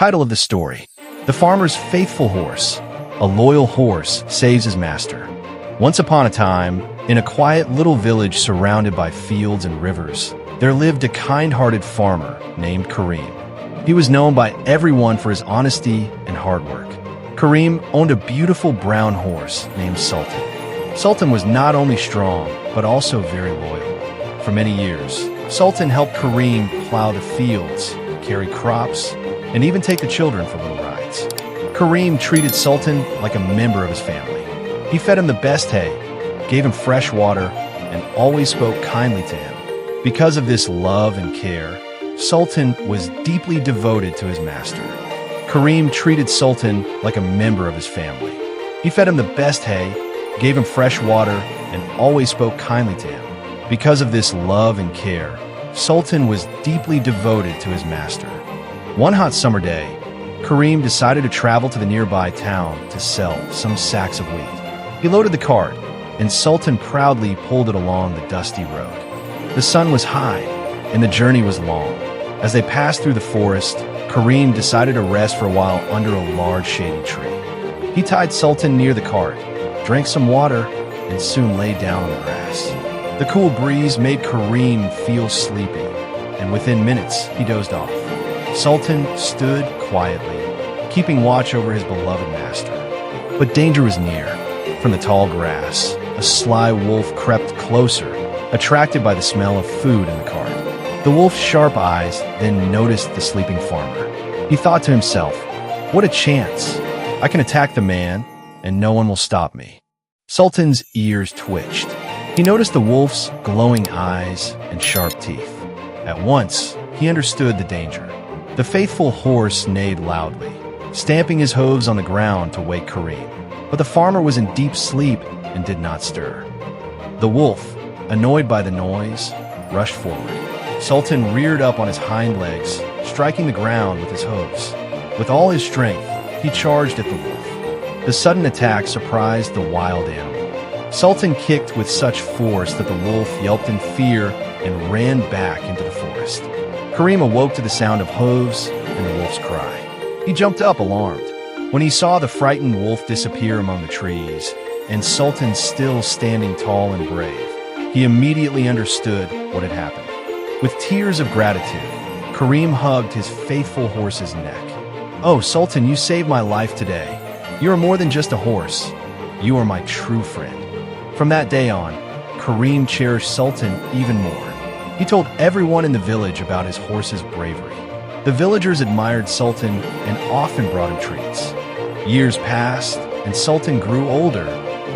Title of the story: The Farmer's Faithful Horse. A loyal horse saves his master. Once upon a time, in a quiet little village surrounded by fields and rivers, there lived a kind-hearted farmer named Kareem. He was known by everyone for his honesty and hard work. Kareem owned a beautiful brown horse named Sultan. Sultan was not only strong, but also very loyal. For many years, Sultan helped Kareem plow the fields, carry crops, and even take the children for little rides. Kareem treated Sultan like a member of his family. He fed him the best hay, gave him fresh water, and always spoke kindly to him. Because of this love and care, Sultan was deeply devoted to his master. Kareem treated Sultan like a member of his family. He fed him the best hay, gave him fresh water, and always spoke kindly to him. Because of this love and care, Sultan was deeply devoted to his master. One hot summer day, Kareem decided to travel to the nearby town to sell some sacks of wheat. He loaded the cart, and Sultan proudly pulled it along the dusty road. The sun was high, and the journey was long. As they passed through the forest, Kareem decided to rest for a while under a large shady tree. He tied Sultan near the cart, drank some water, and soon lay down on the grass. The cool breeze made Kareem feel sleepy, and within minutes, he dozed off. Sultan stood quietly, keeping watch over his beloved master. But danger was near. From the tall grass, a sly wolf crept closer, attracted by the smell of food in the cart. The wolf's sharp eyes then noticed the sleeping farmer. He thought to himself, "What a chance! I can attack the man, and no one will stop me." Sultan's ears twitched. He noticed the wolf's glowing eyes and sharp teeth. At once, he understood the danger. The faithful horse neighed loudly, stamping his hooves on the ground to wake Kareem. But the farmer was in deep sleep and did not stir. The wolf, annoyed by the noise, rushed forward. Sultan reared up on his hind legs, striking the ground with his hooves. With all his strength, he charged at the wolf. The sudden attack surprised the wild animal. Sultan kicked with such force that the wolf yelped in fear and ran back into the forest. Kareem awoke to the sound of hooves and the wolf's cry. He jumped up, alarmed. When he saw the frightened wolf disappear among the trees, and Sultan still standing tall and brave, he immediately understood what had happened. With tears of gratitude, Kareem hugged his faithful horse's neck. "Oh, Sultan, you saved my life today. You are more than just a horse. You are my true friend." From that day on, Kareem cherished Sultan even more. He told everyone in the village about his horse's bravery. The villagers admired Sultan and often brought him treats. Years passed, and Sultan grew older,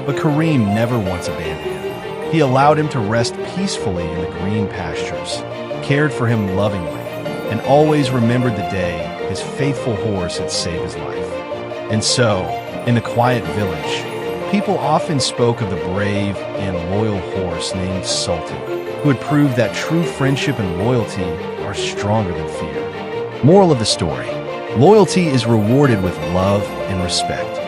but Kareem never once abandoned him. He allowed him to rest peacefully in the green pastures, cared for him lovingly, and always remembered the day his faithful horse had saved his life. And so, in the quiet village, people often spoke of the brave and loyal horse named Sultan, who had proved that true friendship and loyalty are stronger than fear. Moral of the story: loyalty is rewarded with love and respect.